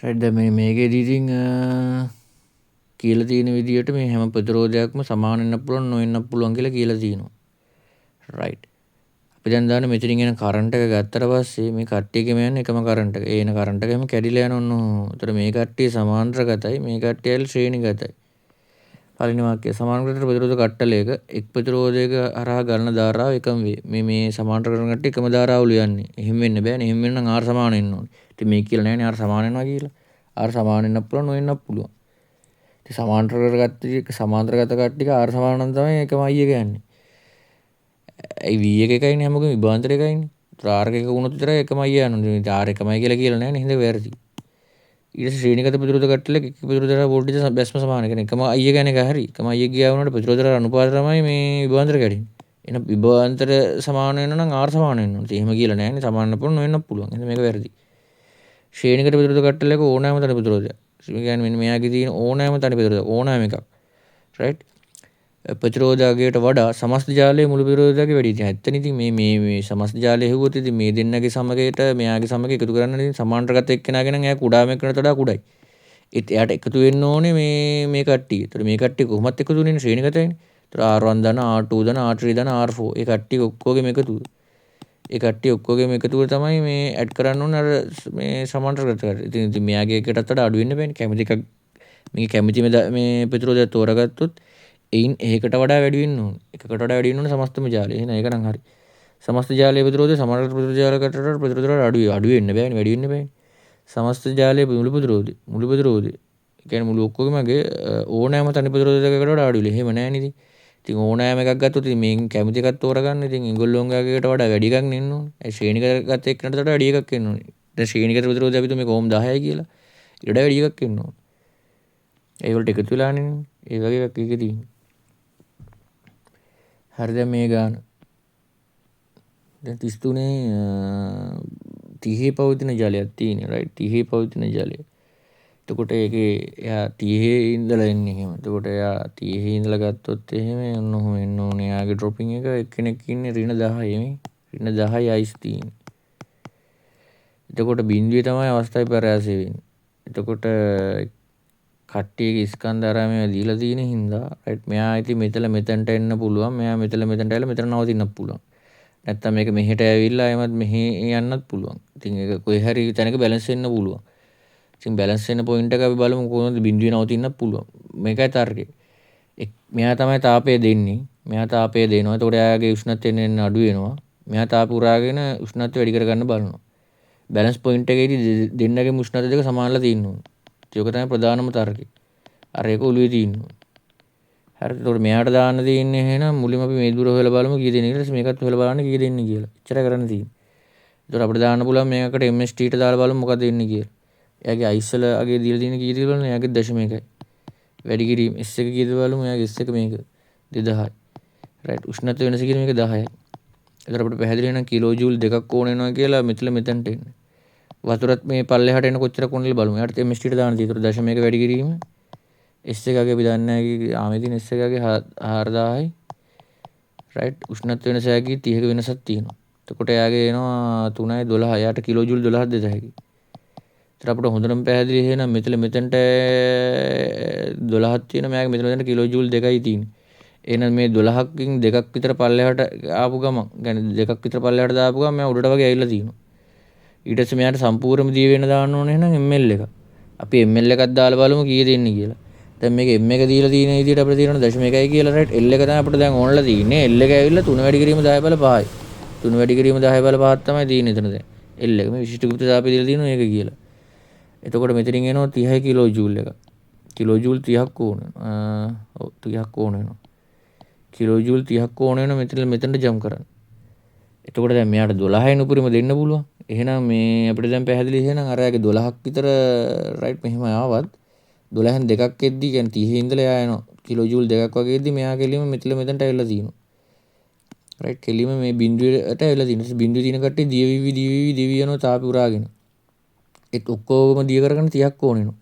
Right දැන් මේකේදී ඉතින් කියලා තියෙන විදිහට මේ හැම ප්‍රතිරෝධයක්ම සමාන වෙන්න පුළුවන් නොවෙන්න පුළුවන් කියලා කියලා තියෙනවා. රයිට්. අපි දැන් දාන්න මෙතනින් එන කරන්ට් එක ගත්තට පස්සේ මේ කට්ටියකම යන්නේ එකම කරන්ට් එක. ඒ එන කරන්ට් එකම කැඩිලා යන ඔන්න. ඒතර මේ කට්ටිය සමාන්තරගතයි මේ කට්ටිය ඇවිල්ලා ශ්‍රේණිගතයි. පළවෙනි වාක්‍යය සමාන්තරගත ප්‍රතිරෝධ කට්ටලයක එක් ප්‍රතිරෝධයක හරහා ගන්න ධාරාව එකම වේ. මේ සමාන්තර කරන කට්ටිය එකම ධාරාවලු යන්නේ. එහෙම වෙන්න බෑනේ. එහෙම වෙන්න නම් R සමාන වෙන්න ඕනේ. ඉතින් මේ කියලා නෑනේ R සමාන වෙනවා කියලා. R සමාන වෙන්න පුළුවන් නොවෙන්නත් පුළුවන්. ඉතින් සමාන්තරගත කට්ටියක R සමාන නම් තමයි එකම I එක යන්නේ. ඒ V එක එකයිනේ හැමෝගෙම විභාන්තර එකයිනේ. R එක වුණොත් විතරයි එකම I යන්නේ. R එකමයි කියලා නෑනේ. හින්දා වැරදි. ඊට පස්සේ ශ්‍රේණිගත ප්‍රතිරෝධ කට්ටලයක එක් ප්‍රතිරෝධයට වෝල්ටේජ් බැස්ම සමාන. ඒ කියන්නේ එකම I එක යන එක හරි. එකම I එක ගියා වුණාට ප්‍රතිරෝධයට අනුපාත තමයි මේ විභාන්තර කැඩෙන්නේ. එහෙනම් විභාන්තර සමාන වෙන්න නම් R සමාන වෙන්න ඕනේ. එහෙම කියලා නෑනේ. සමාන වෙන්න පුළුවන් නොවෙන්නත් පුළුවන්. එහෙනම් මේක වැරදි. ශ්‍රේණිගත ප්‍රතිරෝධ කට්ටලයක ඕනෑම තනි ප්‍රතිරෝධයක්. ඒ කියන්නේ මෙන්න මෙයාගේ තියෙන ඕනෑම තනි ප්‍රතිරෝධයක් ඕනෑම එකක්. රයිට්. ප්‍රතිරෝධකයට වඩා සමස්ත ජාලයේ මුළු ප්‍රතිරෝධකයේ වැඩි. ඉතින් ඇත්තනේ ඉතින් මේ සමස්ත ජාලය හෙව්වොත් ඉතින් මේ දෙන්නගේ සමගයට මෙයාගේ සමගය එකතු කරන්න ඉතින් සමාන්තරගත එක්කෙනාගෙන එයා කුඩාම එක්කෙනාට වඩා කුඩායි. එයාට එකතු වෙන්න ඕනේ මේ කට්ටිය. ඒතර මේ කට්ටිය කොහොමත් එකතු වෙන්නේ ශ්‍රේණිගතයිනේ. ඒතර R1 දන R2 දන R3 දන R4 ඒ කට්ටිය ඔක්කොගෙම එකතුව. ඒ කට්ටිය ඔක්කොගෙම එකතුව තමයි මේ ඇඩ් කරන්න ඕනේ අර මේ සමාන්තරගත කරලා. ඉතින් මෙයාගේ එකටත් වඩා අඩු වෙන්න බෑනේ. කැමති එකක් මේ කැමති මේ ප්‍රතිරෝධය තෝරාගත්තොත් එයින් ඒකට වඩා වැඩි වෙන්න ඕනේ. එකකට වඩා වැඩි වෙන්න ඕනේ සමස්තම ජාලය. එහෙනම් ඒක නම් හරි. සමස්ත ජාලයේ ප්‍රතිරෝධය සමාන්තර ප්‍රතිරෝධ ජාලයකට ප්‍රතිරෝධයට අඩු වෙන්න බෑනේ. වැඩි වෙන්න බෑනේ. සමස්ත ජාලයේ මුළු ප්‍රතිරෝධය. ඒ කියන්නේ මුළු ඔක්කොගෙමගේ ඕනෑම තනි ප්‍රතිරෝධයකට වඩා අඩු වෙලා. එහෙම නෑනේ ඉතින්. ඉතින් ඕනෑම එකක් ගත්තොත් ඉතින් මේන් කැමති එකක් තෝරගන්න ඉතින් ඒගොල්ලෝන්ගේකට වඩා වැඩි එකක් නෙන්න ඕනේ. ඒ ශ්‍රේණිගත ගත්ත එක්කනට වඩා වැඩි එකක් එන්න ඕනේ. දැන් ශ්‍රේණිගත ප්‍රතිරෝධය අපි තුමේ කොහොම 10යි කියලා. ඊට වඩා වැඩි එකක් එන්න ඕනේ. ඒවලට එකතු වෙලානේ. ඒ වගේ එකක් එකේ තියෙන්නේ. හරි දැන් මේ ගාන දැන් 33 30 පවතින ජලයක් තියෙනවා රයිට් 30 පවතින ජලය. එතකොට ඒකේ එයා 30 ඉඳලා එන්නේ එහෙම. එතකොට එයා 30 ඉඳලා ගත්තොත් එහෙම ඔන්න ඔහොම එන්න ඕනේ. එයාගේ ඩ්‍රොපින් එක එක්කෙනෙක් ඉන්නේ -10 මේ. -10 අයිස් තියෙන්නේ. එතකොට බිඳුවේ තමයි අවස්ථාවේ පරාසය වෙන්නේ. එතකොට කට්ටියගේ ස්කන්ධාරාමය දීලා තියෙන හින්දා රයිට් මෙයා ඉතින් මෙතනට එන්න පුළුවන්. මෙයා මෙතනට ඇවිල්ලා මෙතන නවතින්නත් පුළුවන්. නැත්තම් මේක මෙහෙට ඇවිල්ලා එමත් මෙහෙ යන්නත් පුළුවන්. ඉතින් ඒක කොහේ හරි තැනක බැලන්ස් වෙන්න පුළුවන්. ඉතින් බැලන්ස් වෙන පොයින්ට් එක අපි බලමු කොහොමද බිඳුවේ නවතින්නත් පුළුවන්. මේකයි තර්කය. මෙයා තමයි තාපය දෙන්නේ. මෙයා තාපය දෙනවා. එතකොට එයාගේ උෂ්ණත්වය එන්න අඩු වෙනවා. මෙයා තාප උරාගෙන උෂ්ණත්වය වැඩි කරගන්න බලනවා. බැලන්ස් පොයින්ට් එකේදී දෙන්නගේ උෂ්ණත්වය දෙක සමානලා තියෙන්න ඕනේ. ඒක තමයි ප්‍රධානම තර්කය. අර ඒක ඔළුවේ තියෙනවා. හරි. ඒකට මෙයාට දාන්න තියෙන්නේ එහෙනම් මුලින්ම අපි මේ දුර හොයලා බලමු කී දෙනෙක් කියලා. මේකත් හොයලා බලන්න කී දෙන්නේ කියලා. එච්චර කරන්න තියෙන්නේ. ඒකට අපිට දාන්න පුළුවන් මේකට MST ට දාලා බලමු මොකද වෙන්නේ කියලා. එයාගේ අයිස් වල අගේ දීලා තියෙන කී දෙනෙක් බලන්න. එයාගේ 0.1යි. වැඩි කිරීම S එක කීයද බලමු. එයාගේ S එක මේක 2000යි. රයිට්. උෂ්ණත්වය වෙනස කියන මේක 10යි. ඒකට අපිට පැහැදිලි වෙනවා කිලෝ ජූල් දෙකක් ඕන වෙනවා කියලා මෙතනට එන්නේ. වතුරත් මේ පල්ලෙහාට එන කොච්චරක් ඕනද කියලා බලමු. එයාට MST ට දාන්න තියෙනවා. 0.1 වැඩි කිරීම S එකගේ අපි දන්නේ නැහැ ආමේ තියෙන S එකගේ 4000යි රයිට් උෂ්ණත්ව වෙනස යකි 30ක වෙනසක් තියෙනවා. එතකොට එයාගේ එනවා 3යි 12 එයාට කිලෝ ජූල් 12ක් දෙත හැකි. ඒතර අපිට හොඳටම පැහැදිලි එහෙනම් මෙතනට 12ක් තියෙනවා. මෙයාගේ මෙතන කිලෝ ජූල් 2යි තියෙන්නේ. එහෙනම් මේ 12කින් දෙකක් විතර පල්ලෙහාට ආපු ගමන් يعني දෙකක් විතර පල්ලෙහාට දාපු ගමන් මෙයා උඩට වගේ ඇවිල්ලා තියෙනවා. ඊට පස්සේ මෙයාට සම්පූර්ණයෙන්ම දී වෙන දාන්න ඕනේ එහෙනම් ml එක. අපි ml එකක් දාලා බලමු කීයද එන්නේ කියලා. දැන් මේක m එක දීලා තියෙන විදිහට අපිට තියෙනවා 0.1යි කියලා රයිට් l එක තමයි අපිට දැන් ඕනලා තියෙන්නේ l එක ඇවිල්ලා 3 වැඩි කිරීම 10 බල 5යි 3 වැඩි කිරීම 10 බල 5ක් තමයි තියෙන්නේ එතන දැන් l එක මේ විශිෂ්ට ගුප්ත තාපය දීලා තියෙනවා ඒක කියලා. එතකොට මෙතනින් එනවා 30 කිලෝ ජූල් එක. කිලෝ ජූල් 30ක් ඕන. ඔව් 30ක් ඕන වෙනවා. කිලෝ ජූල් 30ක් ඕන වෙනවා මෙතනට ජම්ප් කරන්න. එතකොට දැන් මෙයාට 12යින් උපරිම දෙන්න පුළුවන්. එහෙනම් මේ අපිට දැන් පැහැදිලි එහෙනම් අර යාගේ 12ක් විතර රයිට් මෙහෙම ආවත් 12න් දෙකක් එද්දි කියන්නේ 30 ඉඳලා එයා යනවා කිලෝ ජූල් දෙකක් වගේ එද්දි මෙයා කෙලිම මෙතනට ඇවිල්ලා තියෙනවා. රයිට් කෙලිම මේ බිඳුවට ඇවිල්ලා තියෙනවා. බිඳුවේ තියෙන කට්ටිය දියවිවි යනවා තාපි උරාගෙන. ඒත් ඔක්කොම දිය කරගෙන 30ක් ඕන වෙනවා.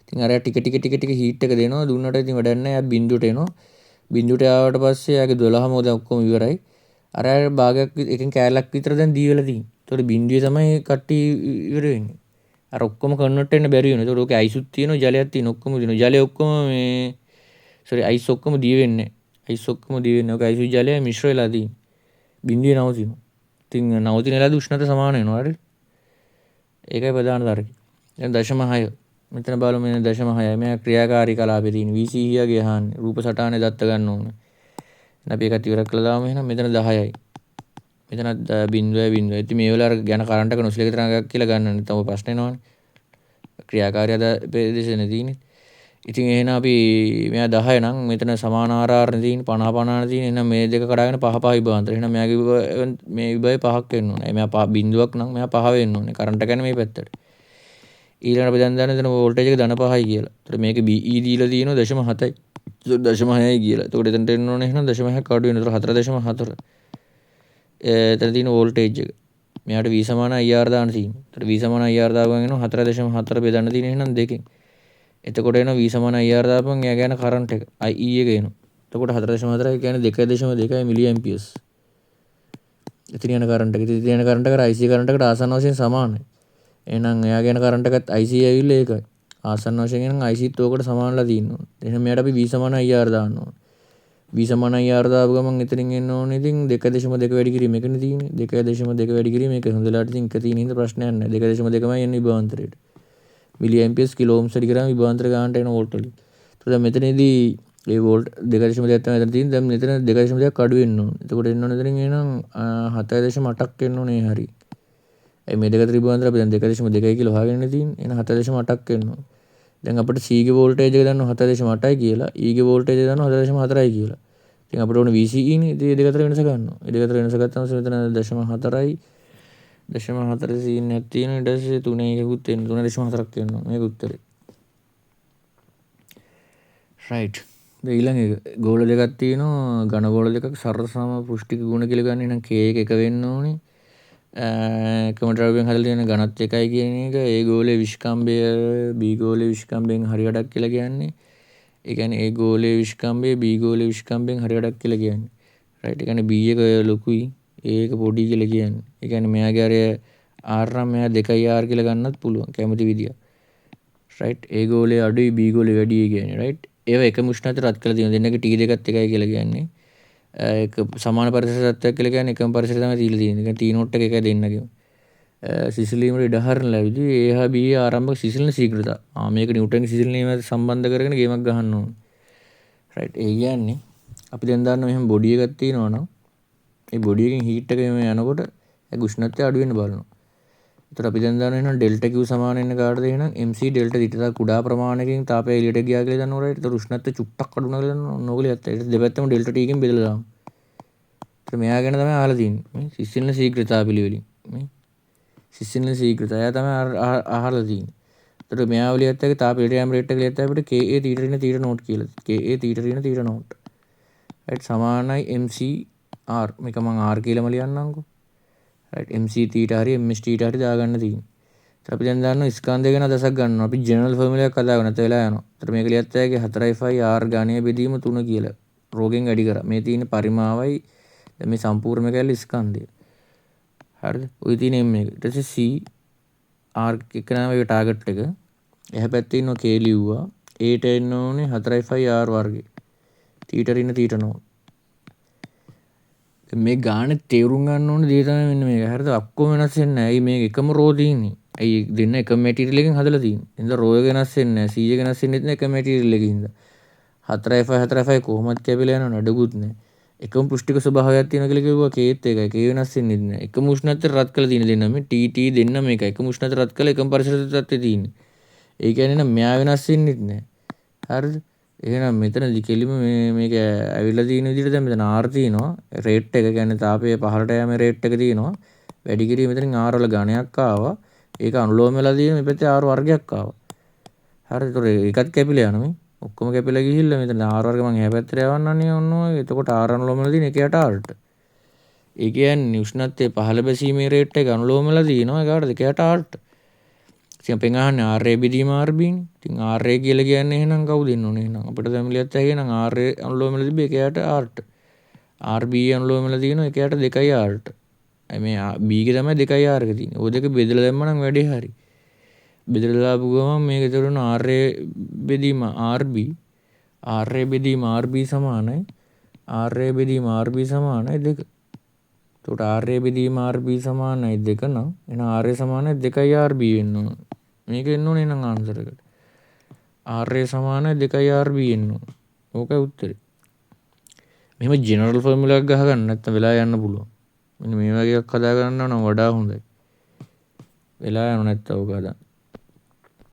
ඉතින් අර ටික හීට් එක දෙනවා දුන්නට ඉතින් වැඩක් නැහැ. එයා බිඳුවට එනවා. බිඳුවට ආවට පස්සේ එයාගේ 12ම දැන් ඔක්කොම ඉවරයි. අර භාගයක් එකෙන් කෑල්ලක් විතර දැන් දී වෙලා තියෙනවා. ඒතකොට බිඳුවේ තමයි කට්ටිය ඉවර වෙන්නේ. අර ඔක්කොම කන්වර්ට් වෙන්න බැරි වෙනවා. ඒතකොට ඕකේ අයිසුත් තියෙනවා ජලයක් තියෙනවා ඔක්කොම තියෙනවා. ජලය ඔක්කොම මේ අයිස් ඔක්කොම දිය වෙන්නේ. අයිස් ඔක්කොම දිය වෙන්නේ. ඕක අයිසු ජලය මිශ්‍ර වෙලා තියෙන්නේ. බිඳුවේ නවතිනවා. ඉතින් නවතින වෙලාවේදී උෂ්ණත්වය සමාන වෙනවා. හරිද? ඒකයි ප්‍රධාන තර්කය. දැන් 0.6 මෙතන බලමු මෙන්න 0.6 මේ ක්‍රියාකාරී කලාපේ තියෙන VC ඊයගේ අහන්නේ රූප සටහනේ දත්ත ගන්න ඕනේ. එහෙනම් අපි ඒකත් ඉවර කළා දාමු. එහෙනම් මෙතන 10යි. මෙතනත් බිඳුවයි බිඳුවයි. ඉතින් මේ වෙලාවට යන කරන්ට් එක නොසිලක තරංගයක් කියලා ගන්න. නැත්නම් ඔය ප්‍රශ්නේ නෝනේ. ක්‍රියාකාරී ප්‍රදේශනේ තියෙන්නේ. ඉතින් එහෙනම් අපි මෙයා 10 නම් මෙතන සමානාරාරණ තියෙන්නේ 50 50 තියෙන්නේ. එහෙනම් මේ දෙක කඩාගෙන 5 5 විභාන්තර. එහෙනම් මෙයාගේ මේ විභවය 5ක් වෙන්න ඕනේ. මෙයා 5 බිඳුවක් නම් මෙයා 5 වෙන්න ඕනේ. කරන්ට් එක යන්නේ මේ පැත්තට. ඊළඟට අපි දැන් දන්නේ එතන වෝල්ටේජ් එක ධන 5යි කියලා. ඒතර මේක BE දීලා තියෙනවා 0.7යි. 0.6යි කියලා. එතකොට එතනට එන්න ඕනේ එහෙනම් 0.6ක් අඩු වෙනවා. ඒතර 4.4. එතන තියෙන වෝල්ටේජ් එක. මෙයාට V සමාන IR දාන්න තියෙනවා. ඒතර V සමාන IR දාපුවම එනවා 4.4 බෙදන්න තියෙන එහෙනම් දෙකෙන්. එතකොට එනවා V සමාන IR දාපුවම එයා ගන්න කරන්ට් එක IE එක එනවා. එතකොට 4.4 කියන්නේ 2.2 මිලි ඇම්පියර්ස්. එතන යන කරන්ට් එක. ඉතින් යන කරන්ට් එක IC කරන්ට් එකට ආසන්න වශයෙන් සමානයි. එහෙනම් එයා කියන කරන්ට් එකත් IC ඇවිල්ලා ඒකයි. ආසන්න වශයෙන් නම් ICත් ඕකට සමානලා තියෙනවා. එහෙනම් මෙයාට අපි V සමාන IR දාන්න ඕනේ. V සමාන IR දාපු ගමන් එතනින් එන්න ඕනේ ඉතින් 2.2 වැඩි කිරීම එකනේ තියෙන්නේ. 2.2 වැඩි කිරීම එක හොඳලාට ඉතින් එක තියෙන හින්දා ප්‍රශ්නයක් නැහැ. 2.2මයි එන්නේ විභවාන්තරයට. මිලි ඇම්පියර්ස් කිලෝ ඕම්ස් වැඩි කරාම විභවාන්තර ගන්නට එන වෝල්ට් වලින්. ඒත් දැන් මෙතනදී ඒ වෝල්ට් 2.2ක් තමයි එතන තියෙන්නේ. දැන් මෙතන 2.2ක් අඩු වෙන්න ඕනේ. එතකොට එන්න ඕනේ එතනින් එනනම් 7.8ක් එන්න ඕනේ හරි. මේ දෙක අතර විභවාන්තර අපි දැන් 2.2 කියලා හොයාගෙන තියෙන්නේ. එහෙනම් 7.8ක් එන්න ඕනේ. දැන් අපිට C ගේ වෝල්ටේජ් එක දන්නවා 7.8යි කියලා. E ගේ වෝල්ටේජ් එක දන්නවා 7.4යි කියලා. ඉතින් අපිට ඕනේ VCE නේ. ඉතින් මේ දෙක අතර වෙනස ගන්නවා. මේ දෙක අතර වෙනස ගත්තාම මෙතන 0.4යි 0.4 සීන් එකක් තියෙනවා. ඊට පස්සේ 3 එකකුත් එන්න 3.4ක් එන්න ඕනේ. මේක උත්තරේ. රයිට්. දැන් ඊළඟ එක ගෝල දෙකක් තියෙනවා. ඝන ගෝල දෙකක් සරසම පුෂ්ටික ගුණ කියලා ගන්න නම් K එක වෙන්න ඕනේ. එකම ද්‍රව්‍යයෙන් හදලා තියෙන ඝනත් එකයි කියන එක. ඒ ගෝලයේ විස්කම්භය B ගෝලයේ විස්කම්භයෙන් හරි වැඩක් කියලා කියන්නේ. ඒ කියන්නේ A ගෝලයේ විස්කම්භය B ගෝලයේ විස්කම්භයෙන් හරි වැඩක් කියලා කියන්නේ. රයිට්. ඒ කියන්නේ B එක ලොකුයි A එක පොඩි කියලා කියන්නේ. ඒ කියන්නේ මෙයාගේ අර R නම් මෙයා 2R කියලා ගන්නත් පුළුවන් කැමති විදිය. රයිට්. A ගෝලයේ අඩුයි B ගෝලයේ වැඩියි කියන්නේ. රයිට්. ඒව එකම උෂ්ණත්වයට රත් කරලා තියෙනවා. දෙන්නගේ T දෙකත් එකයි කියලා කියන්නේ. එක සමාන පරිසර තත්ත්වයක් කියලා කියන්නේ එකම පරිසරය තමයි දීලා තියෙන්නේ. ඒ කියන්නේ T නෝට් එක එකයි දෙන්නගේම. සිසිලීමට ඉඩ හරින ලැබිදී A හා B ආරම්භක සිසිලන ශීඝ්‍රතාව. මේක නිව්ටන්ගේ සිසිල් නියමයට සම්බන්ධ කරගෙන ගේමක් ගහන්න ඕනේ. රයිට්. ඒ කියන්නේ අපි දැන් දන්නවා මෙහෙම බොඩි එකක් තියෙනවා නම් ඒ බොඩි එකෙන් හීට් එක මෙහෙම යනකොට ඒක උෂ්ණත්වය අඩු වෙන්න බලනවා. ඒතර අපි දැන් දන්නවා එහෙනම් ඩෙල්ටා Q සමාන වෙන කාටද එහෙනම් MC ඩෙල්ටා T. ඊට කුඩා ප්‍රමාණයකින් තාපය එළියට ගියා කියලා දන්නවා රයිට්. ඒතර උෂ්ණත්වය චුට්ටක් අඩු වෙනවා කියලා දන්නවා. ඕනෝගලිය ඇත්ත. ඒක දෙපැත්තම ඩෙල්ටා T එකෙන් බෙදලා දාමු. ඒතර මෙයා ගැන තමයි අහලා තියෙන්නේ. මේ සිසිල්න ශීඝ්‍රතාව පිළිවෙලින්. මේ සිසිල්න ශීඝ්‍රතාවය තමයි අහලා තියෙන්නේ. ඒතර මෙයා වලියත් එක්ක තාප එළියට යෑම රේට් එක ලියත් අපිට KA තීටා ඍණ තීටා නෝට් කියලා. KA තීටා ඍණ තීටා නෝට්. රයිට් සමානයි MC R. මේක මම R කියලාම ලියන්නම්කෝ. රයිට් MC තීටා හරි MS තීටා හරි දාගන්න තියෙන්නේ. ඒත් අපි දැන් දන්නවා ස්කන්ධය ගැන අදහසක් ගන්නවා. අපි ජෙනරල් ෆෝමියුලා එකක් හදාගෙන නැත වෙලා යනවා. ඒතර මේක ලියත් ඇයිගේ 4/5 R ඝනය බෙදීම 3 කියලා. රෝගෙන් වැඩි කරා. මේ තියෙන පරිමාවයි දැන් මේ සම්පූර්ණ මේකයි ස්කන්ධය. හරිද? ඔය තියෙන M එක. ඊට පස්සේ C R එක නම ඒ ටාගට් එක. එහා පැත්තේ ඉන්නවා K ලිව්වා. A ට එන්න ඕනේ 4/5 R වර්ගේ. තීටා ඍණ තීටා නෝට්. මේ ගානේ තේරුම් ගන්න ඕනේ දේ තමයි මෙන්න මේක. හරිද? ඔක්කොම වෙනස් වෙන්නේ නැහැ. ඇයි මේක එකම රෝ තියෙන්නේ? ඇයි දෙන්න එකම මැටීරියල් එකෙන් හදලා තියෙන්නේ? එහෙනම් රෝ එක වෙනස් වෙන්නේ නැහැ. C එක වෙනස් වෙන්නේ නැත්නම් එකම මැටීරියල් එකකින්ද. 4/5 කොහොමද කැපිලා යනවද? අඩකුත් නැහැ. එකම පුෂ්ටික ස්වභාවයක් තියෙනවා කියලා කිව්වා Kත් එකයි. K වෙනස් වෙන්නේ නැහැ. එකම උෂ්ණත්වයට රත් කරලා තියෙන දෙන්න මේ TT දෙන්න මේක. එකම උෂ්ණත්වයට රත් කරලා එකම පරිසර තත්ත්වයේ තියෙන්නේ. ඒ කියන්නේ නම් මෙයා වෙනස් වෙන්නේ නැහැ. හරිද? එහෙනම් මෙතනදි කෙලිම මේක ඇවිල්ලා තියෙන විදිහට දැන් මෙතන R තියෙනවා. රේට් එක කියන්නේ තාපය පහළට යෑමේ රේට් එක තියෙනවා. වැඩි කිරීම මෙතනින් R වල ඝණයක් ආවා. ඒක අනුලෝම වෙලා තියෙන මේ පැත්තේ R වර්ගයක් ආවා. හරිද? ඒතකොට ඒකත් කැපිලා යනවා මේ. ඔක්කොම කැපිලා ගිහිල්ලා මෙතන R වර්ග මම එහා පැත්තට යවන්නන්නේ ඔන්න ඔය. එතකොට R අනුලෝම වෙලා තියෙන එකයට Rට. ඒ කියන්නේ උෂ්ණත්වයේ පහළ බැසීමේ රේට් එක අනුලෝම වෙලා තියෙනවා ඒකට දෙකයට Rට. ඉතින් අපෙන් අහන්නේ RA බෙදීම RB නේ. ඉතින් RA කියලා කියන්නේ එහෙනම් කවුද ඉන්න ඕනේ එහෙනම් අපිට දැම්ලියත් ඇයි එහෙනම් RA අනුලෝම වෙලා තිබ්බේ එකයට Rට. RB අනුලෝම වෙලා තියෙනවා එකයට 2යි Rට. මේ B ගේ තමයි 2යි R එක තියෙන්නේ. ওই දෙක බෙදලා දැම්ම නම් වැඩේ හරි. බෙදලා දාපු ගමන් මේක එතකොට RA බෙදීම RB RA බෙදීම RB සමානයි RA බෙදීම RB සමානයි 2. එතකොට RA බෙදීම RB සමානයි 2 නම් එහෙනම් RA සමානයි 2යි RB වෙන්න ඕන. මේක එන්න ඕනේ නම් ආන්සර් එකට. RA සමානයි 2යි RB එන්න ඕන. ඕකයි උත්තරේ. මෙහෙම ජෙනරල් ෆෝමියුලා එකක් ගහගන්න නැත්නම් වෙලා යන්න පුළුවන්. මෙන්න මේ වගේ එකක් හදා ගන්නවා නම් වඩා හොඳයි. වෙලා යනවා නැත්තම් ඕක හදා.